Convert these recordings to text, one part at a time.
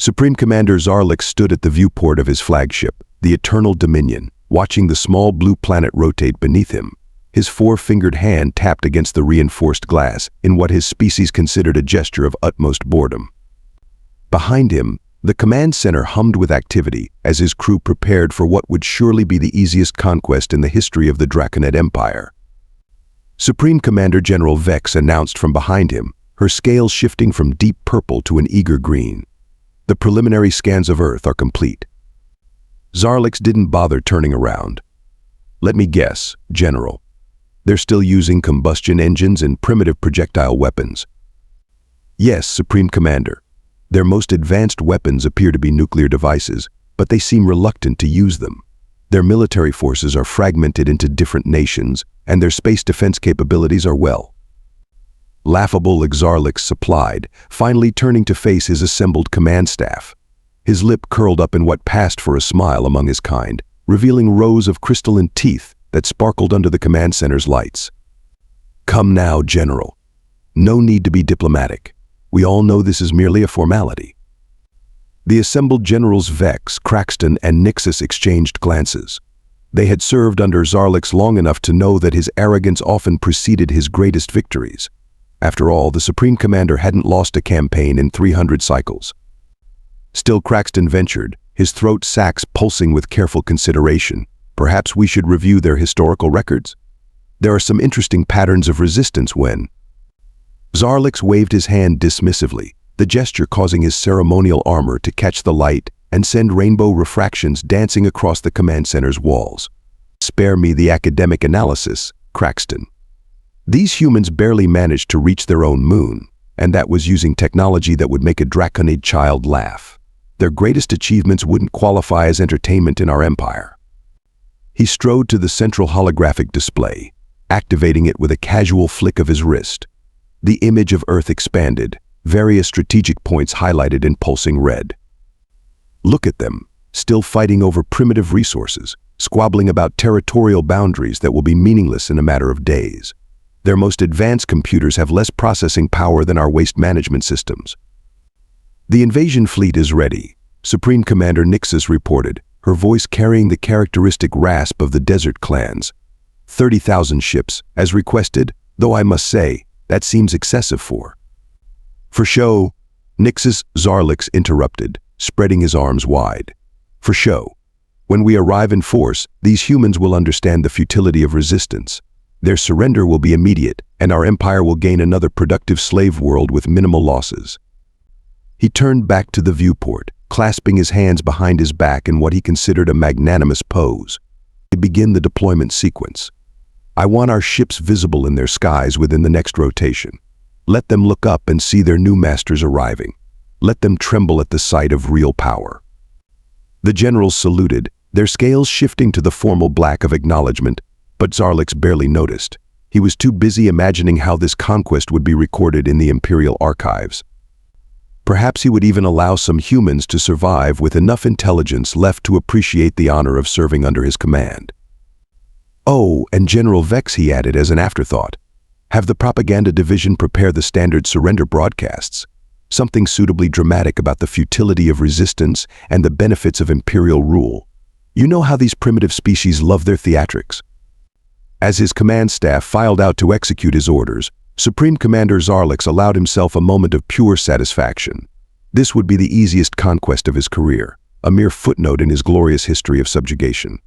Supreme Commander Xarlix stood at the viewport of his flagship, the Eternal Dominion, watching the small blue planet rotate beneath him. His four-fingered hand tapped against the reinforced glass in what his species considered a gesture of utmost boredom. Behind him, the command center hummed with activity as his crew prepared for what would surely be the easiest conquest in the history of the Draconid Empire. Supreme Commander General Vex announced from behind him, her scales shifting from deep purple to an eager green. The preliminary scans of Earth are complete. Xarlix didn't bother turning around. Let me guess, General. They're still using combustion engines and primitive projectile weapons. Yes, Supreme Commander. Their most advanced weapons appear to be nuclear devices, but they seem reluctant to use them. Their military forces are fragmented into different nations, and their space defense capabilities are laughable. Xarlix supplied, finally turning to face his assembled command staff. His lip curled up in what passed for a smile among his kind, revealing rows of crystalline teeth that sparkled under the command center's lights. Come now, General. No need to be diplomatic. We all know this is merely a formality. The assembled generals Vex, Craxton, and Nixus exchanged glances. They had served under Xarlix long enough to know that his arrogance often preceded his greatest victories. After all, the Supreme Commander hadn't lost a campaign in 300 cycles. Still, Craxton ventured, his throat sacs pulsing with careful consideration. Perhaps we should review their historical records? There are some interesting patterns of resistance when... Xarlix waved his hand dismissively, the gesture causing his ceremonial armor to catch the light and send rainbow refractions dancing across the command center's walls. Spare me the academic analysis, Craxton. These humans barely managed to reach their own moon, and that was using technology that would make a Draconid child laugh. Their greatest achievements wouldn't qualify as entertainment in our empire. He strode to the central holographic display, activating it with a casual flick of his wrist. The image of Earth expanded, various strategic points highlighted in pulsing red. Look at them, still fighting over primitive resources, squabbling about territorial boundaries that will be meaningless in a matter of days. Their most advanced computers have less processing power than our waste management systems. The invasion fleet is ready, Supreme Commander Nixus reported, her voice carrying the characteristic rasp of the desert clans. 30,000 ships, as requested, though I must say, that seems excessive for show, Nixus. Xarlix interrupted, spreading his arms wide. For show. When we arrive in force, these humans will understand the futility of resistance. Their surrender will be immediate, and our empire will gain another productive slave world with minimal losses. He turned back to the viewport, clasping his hands behind his back in what he considered a magnanimous pose. To begin the deployment sequence. I want our ships visible in their skies within the next rotation. Let them look up and see their new masters arriving. Let them tremble at the sight of real power. The generals saluted, their scales shifting to the formal black of acknowledgement, but Xarlix barely noticed. He was too busy imagining how this conquest would be recorded in the Imperial archives. Perhaps he would even allow some humans to survive with enough intelligence left to appreciate the honor of serving under his command. Oh, and General Vex, he added as an afterthought. Have the propaganda division prepare the standard surrender broadcasts. Something suitably dramatic about the futility of resistance and the benefits of imperial rule. You know how these primitive species love their theatrics. As his command staff filed out to execute his orders, Supreme Commander Xarlix allowed himself a moment of pure satisfaction. This would be the easiest conquest of his career, a mere footnote in his glorious history of subjugation.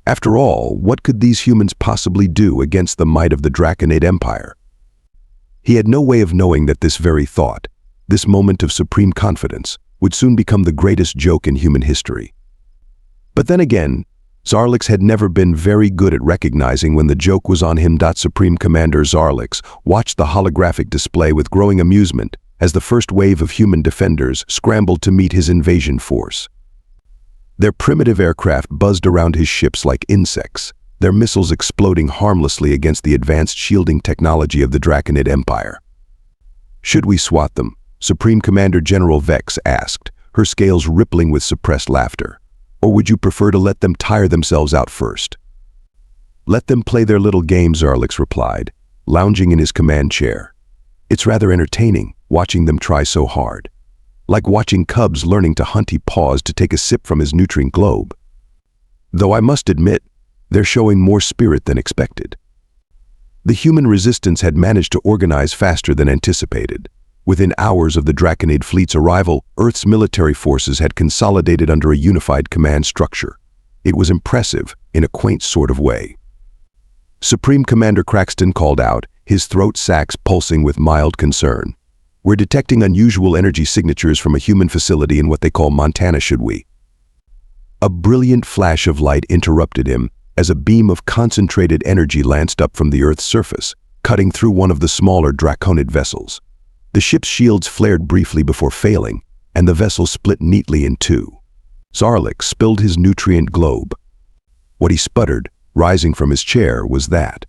After all, what could these humans possibly do against the might of the Draconid Empire? He had no way of knowing that this very thought, this moment of supreme confidence, would soon become the greatest joke in human history. But then again, Xarlix had never been very good at recognizing when the joke was on him. Supreme Commander Xarlix watched the holographic display with growing amusement as the first wave of human defenders scrambled to meet his invasion force. Their primitive aircraft buzzed around his ships like insects, their missiles exploding harmlessly against the advanced shielding technology of the Draconid Empire. Should we swat them? Supreme Commander General Vex asked, her scales rippling with suppressed laughter. Or would you prefer to let them tire themselves out first? Let them play their little game, Xarlix replied, lounging in his command chair. It's rather entertaining, watching them try so hard. Like watching cubs learning to hunt, he paused to take a sip from his nutrient globe. Though I must admit, they're showing more spirit than expected. The human resistance had managed to organize faster than anticipated. Within hours of the Draconid fleet's arrival, Earth's military forces had consolidated under a unified command structure. It was impressive in a quaint sort of way. Supreme Commander Craxton called out, his throat sacs pulsing with mild concern. "We're detecting unusual energy signatures from a human facility in what they call Montana, should we?" A brilliant flash of light interrupted him as a beam of concentrated energy lanced up from the Earth's surface, cutting through one of the smaller Draconid vessels. The ship's shields flared briefly before failing, and the vessel split neatly in two. Xarlix spilled his nutrient globe. What he sputtered, rising from his chair, was that.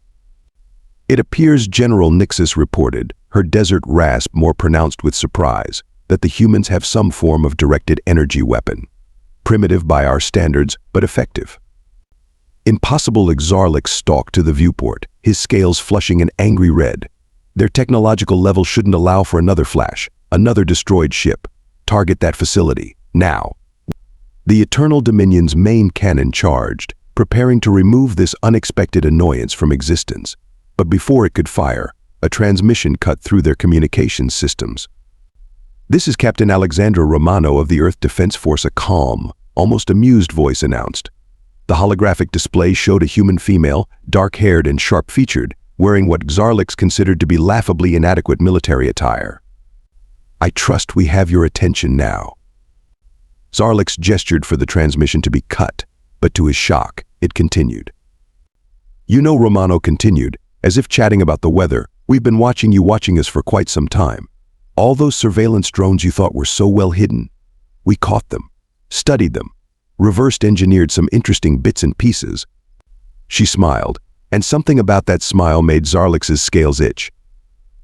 "It appears," General Nixus reported, her desert rasp more pronounced with surprise, "that the humans have some form of directed energy weapon. Primitive by our standards, but effective." Impossible. Xarlix stalked to the viewport, his scales flushing an angry red. Their technological level shouldn't allow for another flash, another destroyed ship. Target that facility, now. The Eternal Dominion's main cannon charged, preparing to remove this unexpected annoyance from existence. But before it could fire, a transmission cut through their communications systems. "This is Captain Alexandra Romano of the Earth Defense Force," a calm, almost amused voice announced. The holographic display showed a human female, dark-haired and sharp-featured, wearing what Xarlix considered to be laughably inadequate military attire. "I trust we have your attention now." Xarlix gestured for the transmission to be cut, but to his shock, it continued. "You know," Romano continued, as if chatting about the weather, "we've been watching us for quite some time. All those surveillance drones you thought were so well hidden. We caught them, studied them, reversed engineered some interesting bits and pieces." She smiled, and something about that smile made Xarlix's scales itch.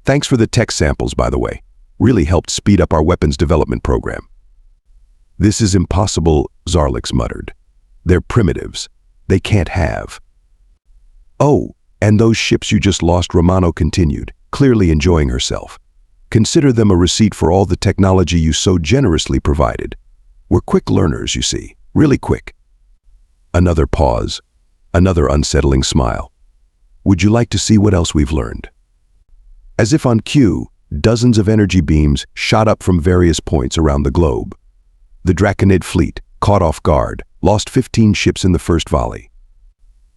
"Thanks for the tech samples, by the way. Really helped speed up our weapons development program." "This is impossible," Xarlix muttered. "They're primitives. They can't have." "Oh, and those ships you just lost," Romano continued, clearly enjoying herself. "Consider them a receipt for all the technology you so generously provided. We're quick learners, you see, really quick." Another pause, another unsettling smile. "Would you like to see what else we've learned?" As if on cue, dozens of energy beams shot up from various points around the globe. The Draconid fleet, caught off guard, lost 15 ships in the first volley.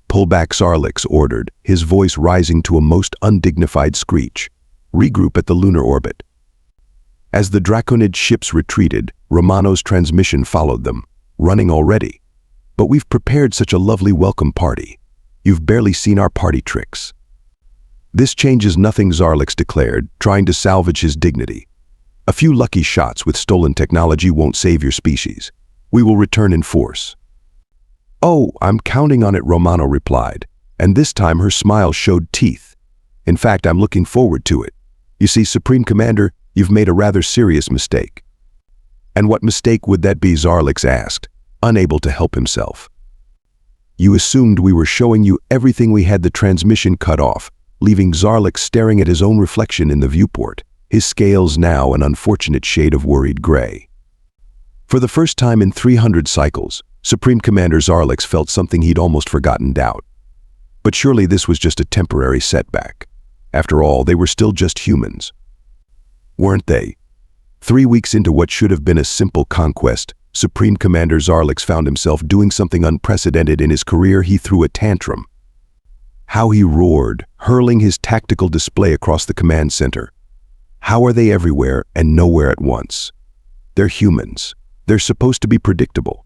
"Pull back," Xarlix ordered, his voice rising to a most undignified screech. "Regroup at the lunar orbit." As the Draconid ships retreated, Romano's transmission followed them, running already. "But we've prepared such a lovely welcome party. You've barely seen our party tricks." "This changes nothing," Xarlix declared, trying to salvage his dignity. "A few lucky shots with stolen technology won't save your species. We will return in force." "Oh, I'm counting on it," Romano replied, and this time her smile showed teeth. "In fact, I'm looking forward to it. You see, Supreme Commander, you've made a rather serious mistake." "And what mistake would that be?" Xarlix asked, unable to help himself. "You assumed we were showing you everything we had." The transmission cut off, leaving Xarlix staring at his own reflection in the viewport, his scales now an unfortunate shade of worried gray. For the first time in 300 cycles, Supreme Commander Xarlix felt something he'd almost forgotten doubt. But surely this was just a temporary setback. After all, they were still just humans. Weren't they? 3 weeks into what should have been a simple conquest, Supreme Commander Xarlix found himself doing something unprecedented in his career. He threw a tantrum. How he roared, hurling his tactical display across the command center. How are they everywhere and nowhere at once? They're humans. They're supposed to be predictable.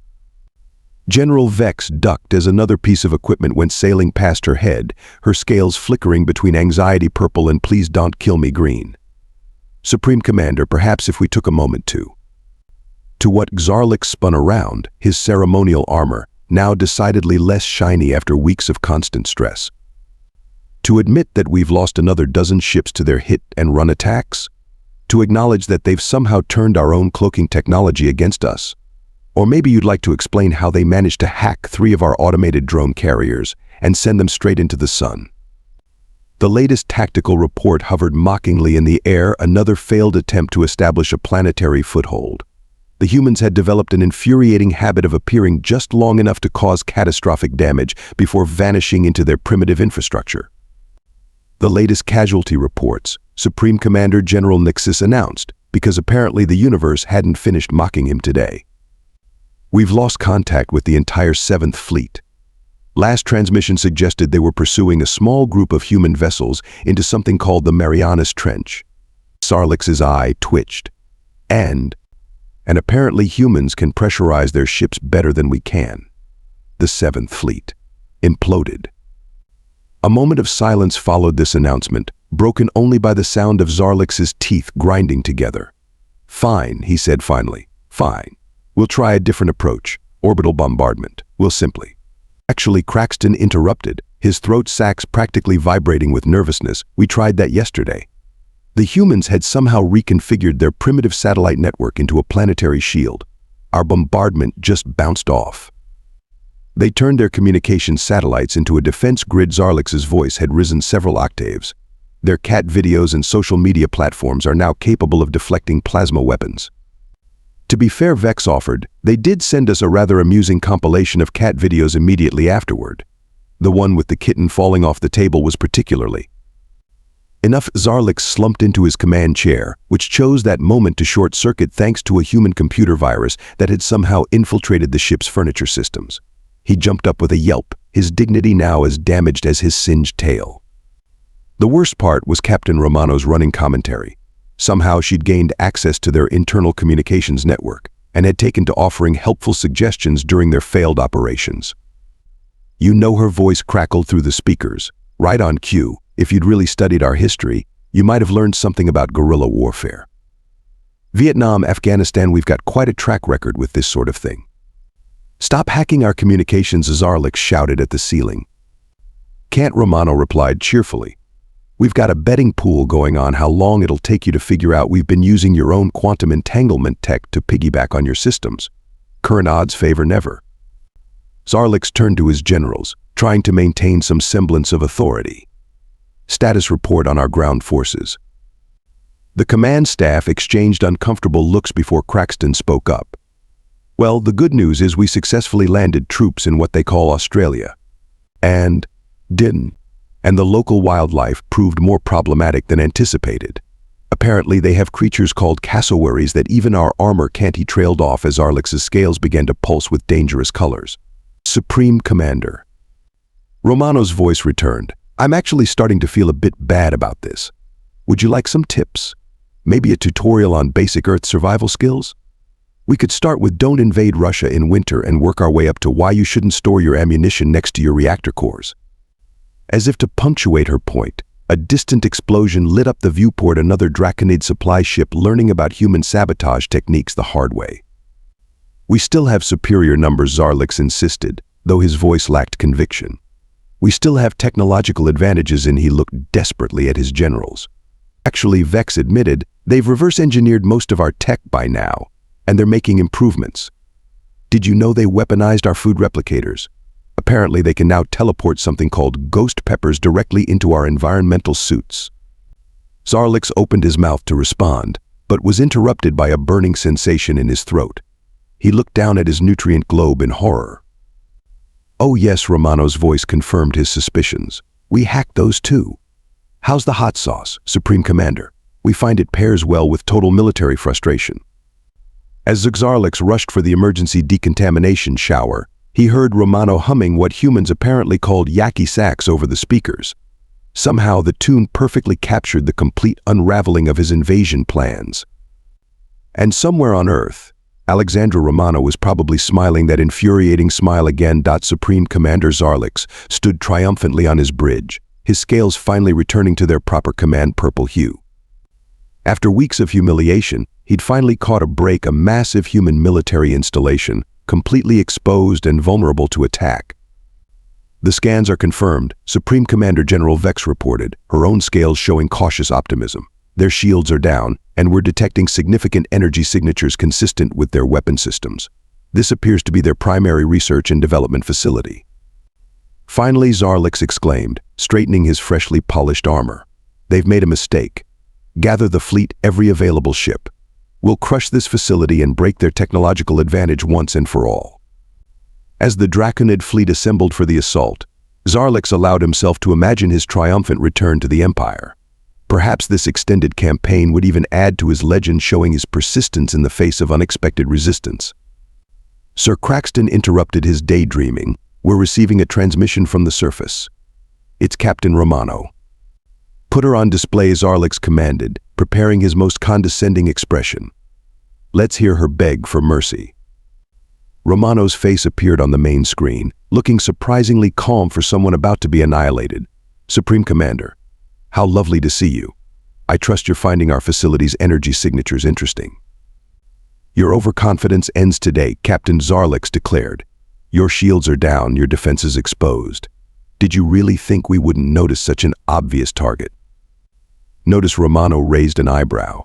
General Vex ducked as another piece of equipment went sailing past her head, her scales flickering between anxiety purple and please don't kill me green. Supreme Commander, perhaps if we took a moment to what Xarlix spun around, his ceremonial armor, now decidedly less shiny after weeks of constant stress. To admit that we've lost another dozen ships to their hit-and-run attacks? To acknowledge that they've somehow turned our own cloaking technology against us? Or maybe you'd like to explain how they managed to hack 3 of our automated drone carriers and send them straight into the sun. The latest tactical report hovered mockingly in the air, another failed attempt to establish a planetary foothold. The humans had developed an infuriating habit of appearing just long enough to cause catastrophic damage before vanishing into their primitive infrastructure. The latest casualty reports, Supreme Commander General Nixus announced, because apparently the universe hadn't finished mocking him today. We've lost contact with the entire 7th Fleet. Last transmission suggested they were pursuing a small group of human vessels into something called the Marianas Trench. Xarlix's eye twitched. And apparently humans can pressurize their ships better than we can. The 7th Fleet imploded. A moment of silence followed this announcement, broken only by the sound of Xarlix's teeth grinding together. "Fine," he said finally. "Fine. We'll try a different approach. Orbital bombardment. We'll simply..." Actually, Craxton interrupted, his throat sacs practically vibrating with nervousness. "We tried that yesterday." The humans had somehow reconfigured their primitive satellite network into a planetary shield. Our bombardment just bounced off. They turned their communication satellites into a defense grid. Xarlix's voice had risen several octaves. Their cat videos and social media platforms are now capable of deflecting plasma weapons. To be fair, Vex offered, they did send us a rather amusing compilation of cat videos immediately afterward. The one with the kitten falling off the table was particularly enough. Xarlix slumped into his command chair, which chose that moment to short-circuit thanks to a human computer virus that had somehow infiltrated the ship's furniture systems. He jumped up with a yelp, his dignity now as damaged as his singed tail. The worst part was Captain Romano's running commentary. Somehow she'd gained access to their internal communications network and had taken to offering helpful suggestions during their failed operations. You know, her voice crackled through the speakers. Right on cue. If you'd really studied our history, you might have learned something about guerrilla warfare. Vietnam, Afghanistan, we've got quite a track record with this sort of thing. "Stop hacking our communications," Xarlix shouted at the ceiling. "Can't," Romano replied cheerfully. "We've got a betting pool going on how long it'll take you to figure out we've been using your own quantum entanglement tech to piggyback on your systems. Current odds favor never." Xarlix turned to his generals, trying to maintain some semblance of authority. "Status report on our ground forces." The command staff exchanged uncomfortable looks before Craxton spoke up. "Well, the good news is we successfully landed troops in what they call Australia. And the local wildlife proved more problematic than anticipated. Apparently they have creatures called cassowaries that even our armor can't." He trailed off as Xarlix's scales began to pulse with dangerous colors. "Supreme Commander." Romano's voice returned. "I'm actually starting to feel a bit bad about this. Would you like some tips? Maybe a tutorial on basic Earth survival skills? We could start with don't invade Russia in winter and work our way up to why you shouldn't store your ammunition next to your reactor cores." As if to punctuate her point, a distant explosion lit up the viewport. Another Draconid supply ship learning about human sabotage techniques the hard way. "We still have superior numbers," Xarlix insisted, though his voice lacked conviction. "We still have technological advantages," and he looked desperately at his generals. Actually, Vex admitted, they've reverse-engineered most of our tech by now, and they're making improvements. "Did you know they weaponized our food replicators? Apparently they can now teleport something called ghost peppers directly into our environmental suits." Xarlix opened his mouth to respond, but was interrupted by a burning sensation in his throat. He looked down at his nutrient globe in horror. "Oh yes," Romano's voice confirmed his suspicions. "We hacked those too. How's the hot sauce, Supreme Commander? We find it pairs well with total military frustration." As Xarlix rushed for the emergency decontamination shower, he heard Romano humming what humans apparently called yaki sax over the speakers. Somehow the tune perfectly captured the complete unraveling of his invasion plans. And somewhere on Earth, Alexandra Romano was probably smiling that infuriating smile again. Supreme Commander Xarlix stood triumphantly on his bridge, his scales finally returning to their proper command purple hue. After weeks of humiliation, he'd finally caught a break, a massive human military installation, completely exposed and vulnerable to attack. "The scans are confirmed," Supreme Commander General Vex reported, her own scales showing cautious optimism. "Their shields are down, and we're detecting significant energy signatures consistent with their weapon systems. This appears to be their primary research and development facility." Finally, Xarlix exclaimed, straightening his freshly polished armor. "They've made a mistake. Gather the fleet, every available ship. We'll crush this facility and break their technological advantage once and for all." As the Draconid fleet assembled for the assault, Xarlix allowed himself to imagine his triumphant return to the Empire. Perhaps this extended campaign would even add to his legend, showing his persistence in the face of unexpected resistance. Sir Craxton interrupted his daydreaming. "We're receiving a transmission from the surface. It's Captain Romano." "Put her on display," Xarlix commanded, preparing his most condescending expression. "Let's hear her beg for mercy." Romano's face appeared on the main screen, looking surprisingly calm for someone about to be annihilated. "Supreme Commander, how lovely to see you. I trust you're finding our facility's energy signatures interesting." "Your overconfidence ends today," Captain Xarlix declared. "Your shields are down, your defenses exposed. Did you really think we wouldn't notice such an obvious target?" Notice Romano raised an eyebrow.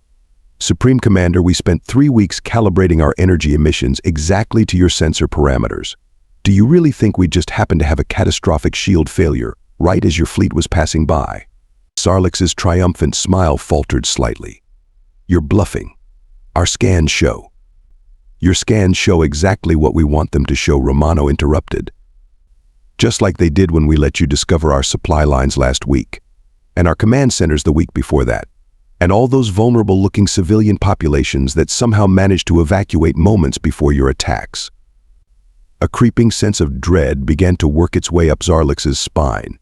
"Supreme Commander, we spent 3 weeks calibrating our energy emissions exactly to your sensor parameters. Do you really think we just happened to have a catastrophic shield failure right as your fleet was passing by?" Xarlix's triumphant smile faltered slightly. "You're bluffing. Our scans show." "Your scans show exactly what we want them to show," Romano interrupted. "Just like they did when we let you discover our supply lines last week, and our command centers the week before that, and all those vulnerable-looking civilian populations that somehow managed to evacuate moments before your attacks." A creeping sense of dread began to work its way up Xarlix's spine.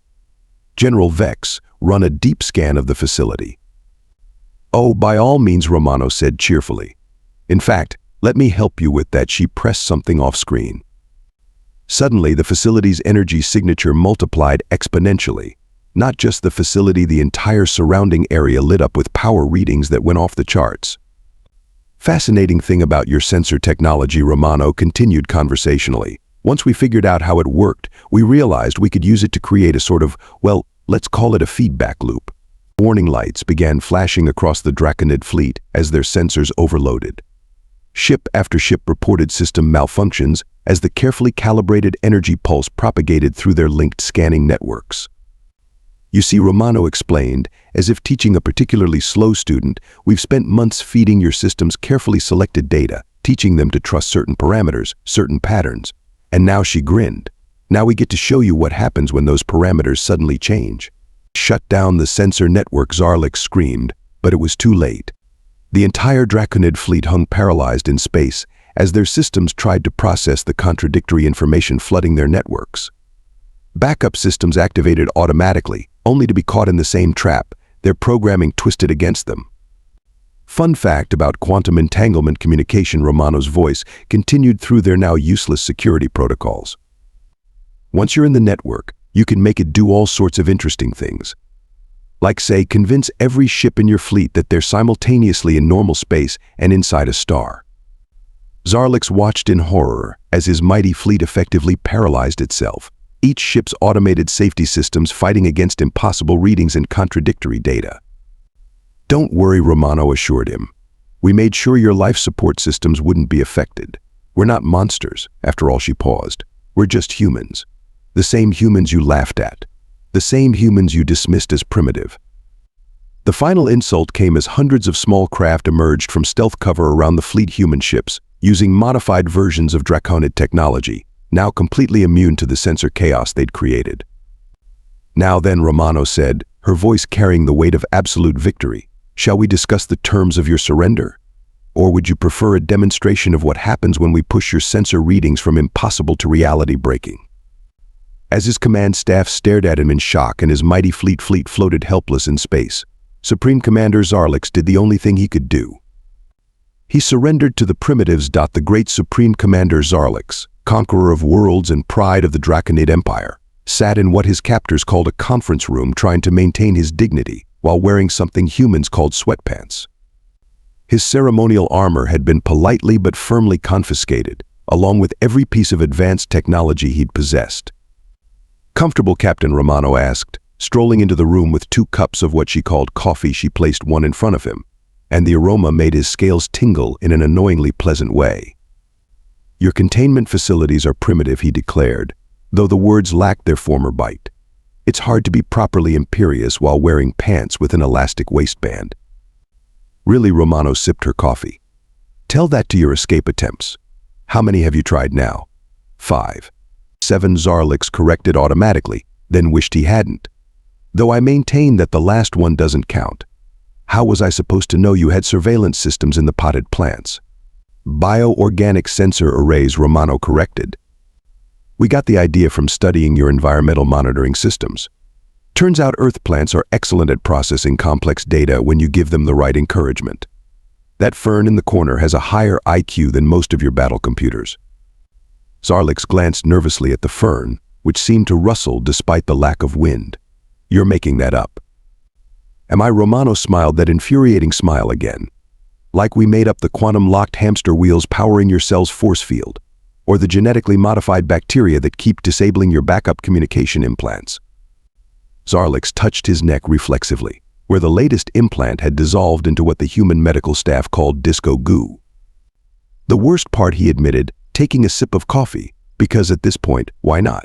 "General Vex, run a deep scan of the facility." "Oh, by all means," Romano said cheerfully. "In fact, let me help you with that." She pressed something off-screen. Suddenly, the facility's energy signature multiplied exponentially. Not just the facility, the entire surrounding area lit up with power readings that went off the charts. "Fascinating thing about your sensor technology," Romano continued conversationally. "Once we figured out how it worked, we realized we could use it to create a sort of, well, let's call it a feedback loop." Warning lights began flashing across the Draconid fleet as their sensors overloaded. Ship after ship reported system malfunctions as the carefully calibrated energy pulse propagated through their linked scanning networks. "You see," Romano explained, as if teaching a particularly slow student, "we've spent months feeding your systems carefully selected data, teaching them to trust certain parameters, certain patterns." And now she grinned. "Now we get to show you what happens when those parameters suddenly change." "Shut down the sensor network," Xarlix screamed, but it was too late. The entire Draconid fleet hung paralyzed in space as their systems tried to process the contradictory information flooding their networks. Backup systems activated automatically, only to be caught in the same trap, their programming twisted against them. "Fun fact about quantum entanglement communication," Romano's voice continued through their now useless security protocols. "Once you're in the network, you can make it do all sorts of interesting things. Like, say, convince every ship in your fleet that they're simultaneously in normal space and inside a star." Xarlix watched in horror as his mighty fleet effectively paralyzed itself, each ship's automated safety systems fighting against impossible readings and contradictory data. "Don't worry," Romano assured him. "We made sure your life support systems wouldn't be affected. We're not monsters," after all. She paused. "We're just humans. The same humans you laughed at. The same humans you dismissed as primitive." The final insult came as hundreds of small craft emerged from stealth cover around the fleet human ships, using modified versions of Draconid technology, now completely immune to the sensor chaos they'd created. "Now then," Romano said, her voice carrying the weight of absolute victory, "shall we discuss the terms of your surrender? Or would you prefer a demonstration of what happens when we push your sensor readings from impossible to reality breaking?" As his command staff stared at him in shock and his mighty fleet floated helpless in space, Supreme Commander Xarlix did the only thing he could do. He surrendered to the primitives. The great Supreme Commander Xarlix, conqueror of worlds and pride of the Draconid Empire, sat in what his captors called a conference room, trying to maintain his dignity while wearing something humans called sweatpants. His ceremonial armor had been politely but firmly confiscated, along with every piece of advanced technology he'd possessed. "Comfortable, Captain?" Romano asked, strolling into the room with 2 cups of what she called coffee. She placed one in front of him, and the aroma made his scales tingle in an annoyingly pleasant way. "Your containment facilities are primitive," he declared, though the words lacked their former bite. "It's hard to be properly imperious while wearing pants with an elastic waistband." "Really?" Romano sipped her coffee. Tell that to your escape attempts. How many have you tried now? 5. 7. Xarlix corrected automatically, then wished he hadn't. Though I maintain that the last one doesn't count. How was I supposed to know you had surveillance systems in the potted plants? Bioorganic sensor arrays, Romano corrected. We got the idea from studying your environmental monitoring systems. Turns out Earth plants are excellent at processing complex data when you give them the right encouragement. That fern in the corner has a higher IQ than most of your battle computers. Xarlix glanced nervously at the fern, which seemed to rustle despite the lack of wind. You're making that up. Am I? Romano smiled that infuriating smile again. Like we made up the quantum-locked hamster wheels powering your cell's force field, or the genetically modified bacteria that keep disabling your backup communication implants. Xarlix touched his neck reflexively, where the latest implant had dissolved into what the human medical staff called disco goo. The worst part, he admitted, taking a sip of coffee, because at this point, why not?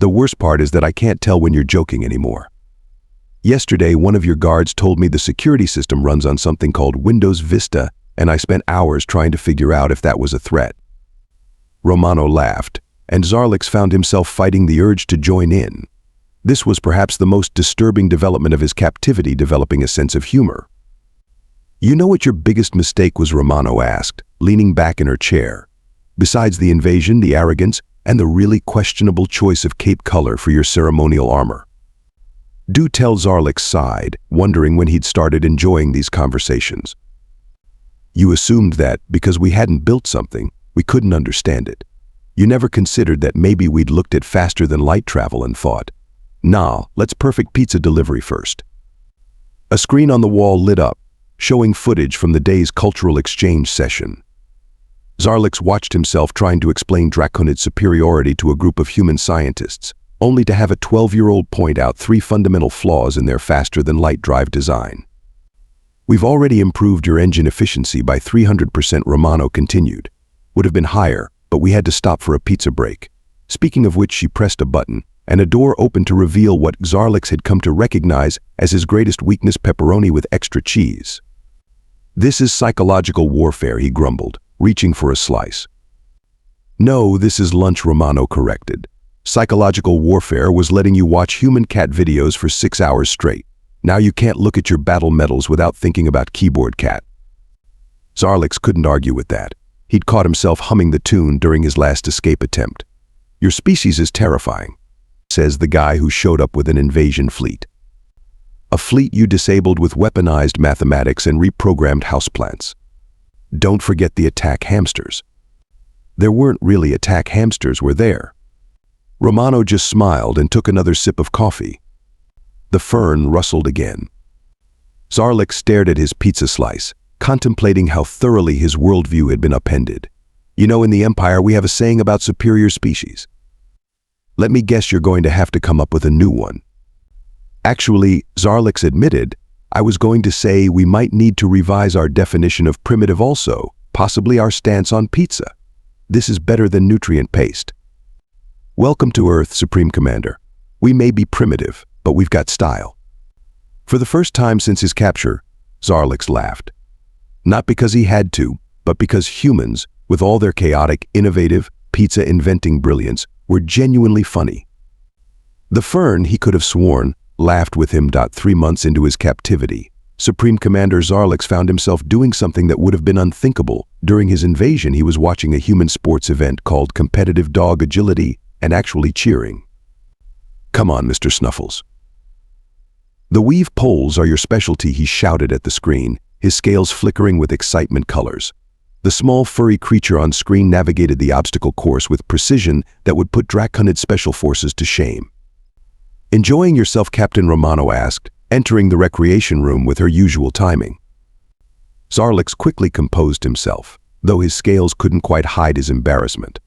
The worst part is that I can't tell when you're joking anymore. Yesterday, one of your guards told me the security system runs on something called Windows Vista, and I spent hours trying to figure out if that was a threat. Romano laughed, and Xarlix found himself fighting the urge to join in. This was perhaps the most disturbing development of his captivity, developing a sense of humor. You know what your biggest mistake was? Romano asked, leaning back in her chair. Besides the invasion, the arrogance, and the really questionable choice of cape color for your ceremonial armor. Do tell. Xarlix sighed, wondering when he'd started enjoying these conversations. You assumed that, because we hadn't built something, we couldn't understand it. You never considered that maybe we'd looked at faster than light travel and thought, nah, let's perfect pizza delivery first. A screen on the wall lit up, showing footage from the day's cultural exchange session. Xarlix watched himself trying to explain Draconid superiority to a group of human scientists, only to have a 12-year-old point out 3 fundamental flaws in their faster-than-light drive design. We've already improved your engine efficiency by 300%, Romano continued. Would have been higher, but we had to stop for a pizza break. Speaking of which, she pressed a button, and a door opened to reveal what Xarlix had come to recognize as his greatest weakness: pepperoni with extra cheese. This is psychological warfare, he grumbled, reaching for a slice. No, this is lunch, Romano corrected. Psychological warfare was letting you watch human cat videos for 6 hours straight. Now you can't look at your battle medals without thinking about keyboard cat. Xarlix couldn't argue with that. He'd caught himself humming the tune during his last escape attempt. Your species is terrifying, says the guy who showed up with an invasion fleet. A fleet you disabled with weaponized mathematics and reprogrammed houseplants. Don't forget the attack hamsters. There weren't really attack hamsters, were there? Romano just smiled and took another sip of coffee. The fern rustled again. Xarlix stared at his pizza slice, contemplating how thoroughly his worldview had been upended. You know, in the Empire we have a saying about superior species. Let me guess you're going to have to come up with a new one. Actually, Xarlix admitted, I was going to say we might need to revise our definition of primitive also, possibly our stance on pizza. This is better than nutrient paste. Welcome to Earth, Supreme Commander. We may be primitive, but we've got style. For the first time since his capture, Xarlix laughed. Not because he had to, but because humans, with all their chaotic, innovative, pizza-inventing brilliance, were genuinely funny. The fern, he could have sworn, laughed with him. 3 months into his captivity, Supreme Commander Xarlix found himself doing something that would have been unthinkable. During his invasion, he was watching a human sports event called Competitive Dog Agility and actually cheering. Come on, Mr. Snuffles. The weave poles are your specialty, he shouted at the screen, his scales flickering with excitement colors. The small furry creature on screen navigated the obstacle course with precision that would put Draconid special forces to shame. Enjoying yourself? Captain Romano asked, entering the recreation room with her usual timing. Xarlix quickly composed himself, though his scales couldn't quite hide his embarrassment.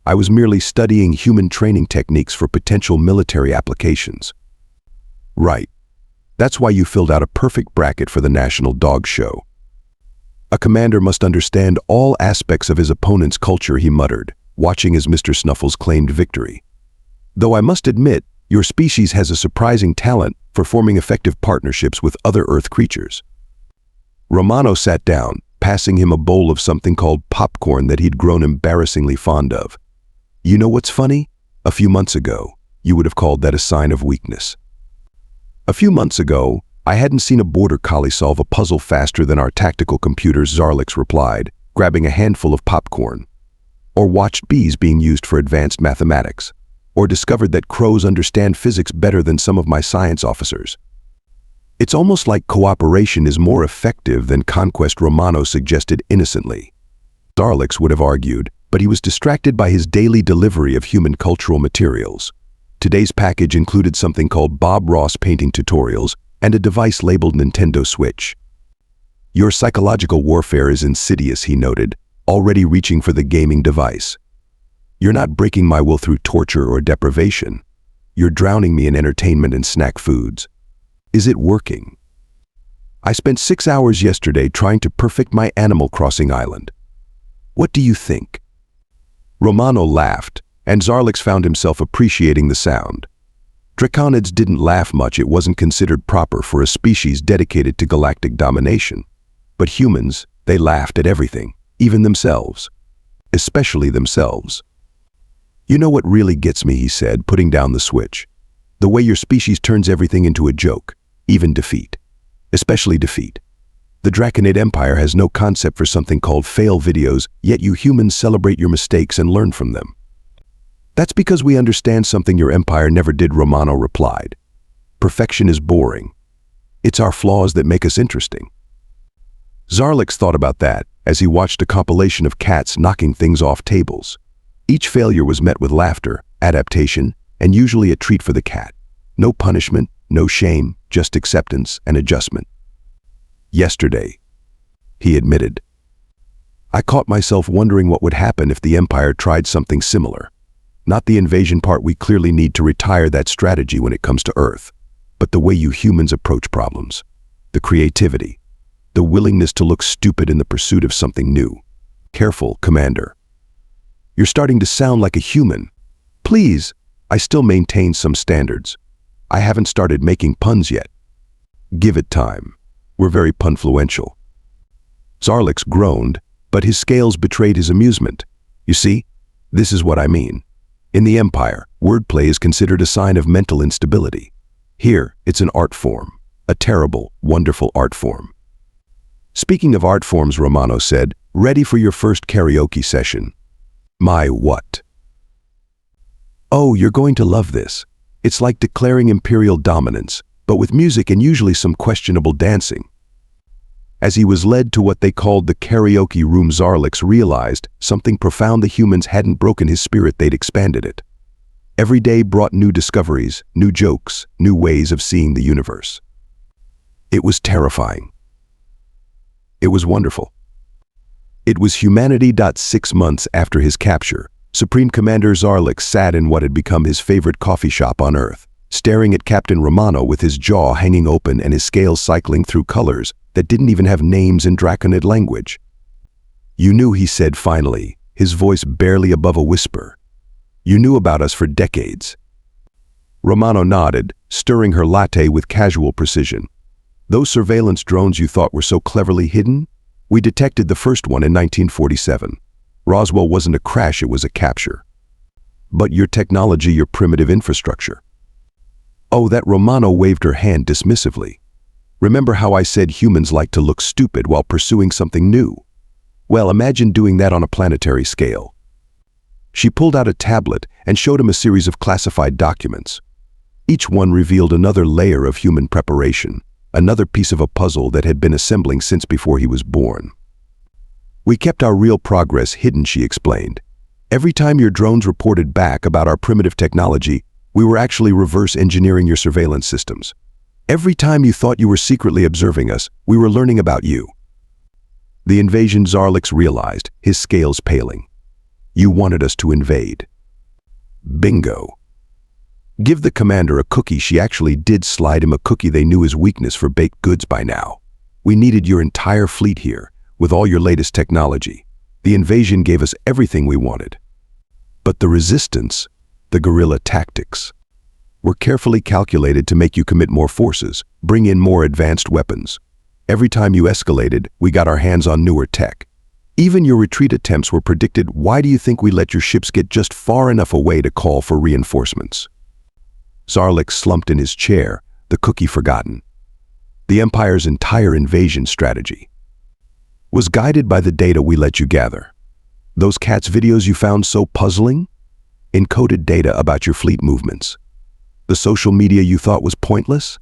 I was merely studying human training techniques for potential military applications. Right. That's why you filled out a perfect bracket for the National Dog Show. A commander must understand all aspects of his opponent's culture, he muttered, watching as Mr. Snuffles claimed victory. Though I must admit, your species has a surprising talent for forming effective partnerships with other Earth creatures. Romano sat down, passing him a bowl of something called popcorn that he'd grown embarrassingly fond of. You know what's funny? A few months ago, you would have called that a sign of weakness. A few months ago, I hadn't seen a border collie solve a puzzle faster than our tactical computers, Xarlix replied, grabbing a handful of popcorn. Or watched bees being used for advanced mathematics. Or discovered that crows understand physics better than some of my science officers. It's almost like cooperation is more effective than conquest, Romano suggested innocently. Xarlix would have argued, but he was distracted by his daily delivery of human cultural materials. Today's package included something called Bob Ross painting tutorials and a device labeled Nintendo Switch. Your psychological warfare is insidious, he noted, already reaching for the gaming device. You're not breaking my will through torture or deprivation. You're drowning me in entertainment and snack foods. Is it working? I spent 6 hours yesterday trying to perfect my Animal Crossing island. What do you think? Romano laughed, and Xarlix found himself appreciating the sound. Draconids didn't laugh much. It wasn't considered proper for a species dedicated to galactic domination. But humans, they laughed at everything, even themselves. Especially themselves. You know what really gets me, he said, putting down the switch. The way your species turns everything into a joke, even defeat. Especially defeat. The Draconid Empire has no concept for something called fail videos, yet you humans celebrate your mistakes and learn from them. That's because we understand something your empire never did, Romano replied. Perfection is boring. It's our flaws that make us interesting. Xarlix thought about that as he watched a compilation of cats knocking things off tables. Each failure was met with laughter, adaptation, and usually a treat for the cat. No punishment, no shame, just acceptance and adjustment. Yesterday, he admitted, I caught myself wondering what would happen if the Empire tried something similar. Not the invasion part, we clearly need to retire that strategy when it comes to Earth, but the way you humans approach problems, the creativity, the willingness to look stupid in the pursuit of something new. Careful, Commander. You're starting to sound like a human. Please, I still maintain some standards. I haven't started making puns yet. Give it time. We're very punfluential. Xarlix groaned, but his scales betrayed his amusement. You see, this is what I mean. In the Empire, wordplay is considered a sign of mental instability. Here, it's an art form. A terrible, wonderful art form. Speaking of art forms, Romano said, ready for your first karaoke session. My what? Oh, you're going to love this. It's like declaring imperial dominance, but with music and usually some questionable dancing. As he was led to what they called the karaoke room, Xarlix realized something profound: the humans hadn't broken his spirit, they'd expanded it. Every day brought new discoveries, new jokes, new ways of seeing the universe. It was terrifying. It was wonderful. It was humanity. 6 months after his capture, Supreme Commander Xarlix sat in what had become his favorite coffee shop on Earth, staring at Captain Romano with his jaw hanging open and his scales cycling through colors that didn't even have names in Draconid language. You knew, he said finally, his voice barely above a whisper. You knew about us for decades. Romano nodded, stirring her latte with casual precision. Those surveillance drones you thought were so cleverly hidden? We detected the first one in 1947. Roswell wasn't a crash, it was a capture. But your technology, your primitive infrastructure. Oh, that Romano waved her hand dismissively. Remember how I said humans like to look stupid while pursuing something new? Well, imagine doing that on a planetary scale. She pulled out a tablet and showed him a series of classified documents. Each one revealed another layer of human preparation, another piece of a puzzle that had been assembling since before he was born. We kept our real progress hidden, she explained. Every time your drones reported back about our primitive technology, we were actually reverse engineering your surveillance systems. Every time you thought you were secretly observing us, we were learning about you. The invasion, Xarlix realized, his scales paling. You wanted us to invade. Bingo. Give the commander a cookie. She actually did slide him a cookie. They knew his weakness for baked goods by now. We needed your entire fleet here, with all your latest technology. The invasion gave us everything we wanted. But the resistance, the guerrilla tactics, were carefully calculated to make you commit more forces, bring in more advanced weapons. Every time you escalated, we got our hands on newer tech. Even your retreat attempts were predicted. Why do you think we let your ships get just far enough away to call for reinforcements? Xarlix slumped in his chair, the cookie forgotten. The Empire's entire invasion strategy was guided by the data we let you gather. Those cats videos you found so puzzling? Encoded data about your fleet movements. The social media you thought was pointless?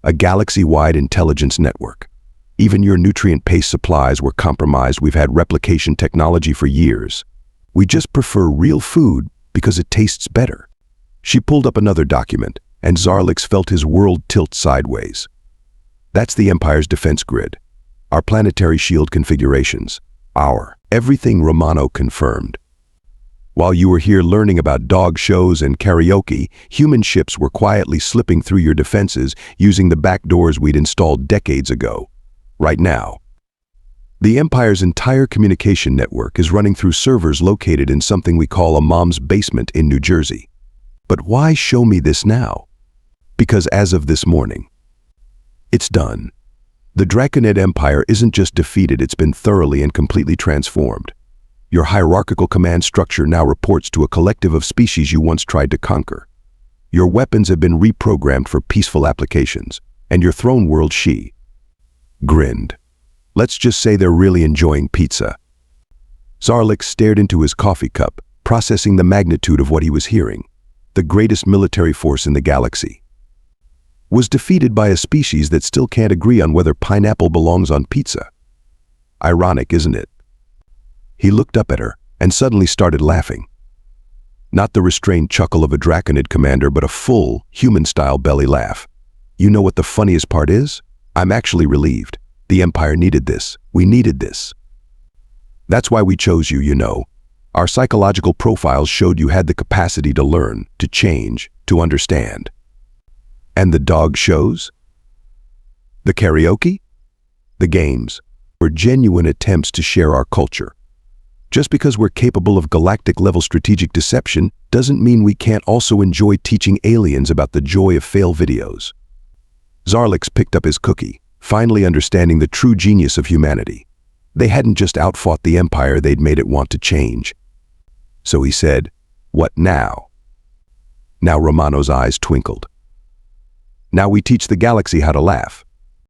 A galaxy-wide intelligence network. Even your nutrient-paced supplies were compromised. We've had replication technology for years. We just prefer real food because it tastes better. She pulled up another document, and Xarlix felt his world tilt sideways. That's the Empire's defense grid. Our planetary shield configurations. Our everything Romano confirmed. While you were here learning about dog shows and karaoke, human ships were quietly slipping through your defenses using the back doors we'd installed decades ago. Right now, the Empire's entire communication network is running through servers located in something we call a mom's basement in New Jersey. But why show me this now? Because as of this morning, it's done. The Draconid Empire isn't just defeated, it's been thoroughly and completely transformed. Your hierarchical command structure now reports to a collective of species you once tried to conquer. Your weapons have been reprogrammed for peaceful applications, and your throne world grinned. Let's just say they're really enjoying pizza. Xarlix stared into his coffee cup, processing the magnitude of what he was hearing. The greatest military force in the galaxy was defeated by a species that still can't agree on whether pineapple belongs on pizza. Ironic, isn't it? He looked up at her and suddenly started laughing. Not the restrained chuckle of a Draconid commander, but a full, human-style belly laugh. You know what the funniest part is? I'm actually relieved. The Empire needed this. We needed this. That's why we chose you, you know. Our psychological profiles showed you had the capacity to learn, to change, to understand. And the dog shows? The karaoke? The games were genuine attempts to share our culture. Just because we're capable of galactic-level strategic deception doesn't mean we can't also enjoy teaching aliens about the joy of fail videos. Xarlix picked up his cookie, finally understanding the true genius of humanity. They hadn't just outfought the Empire, they'd made it want to change. So he said, "What now?" Now Romano's eyes twinkled. "Now we teach the galaxy how to laugh.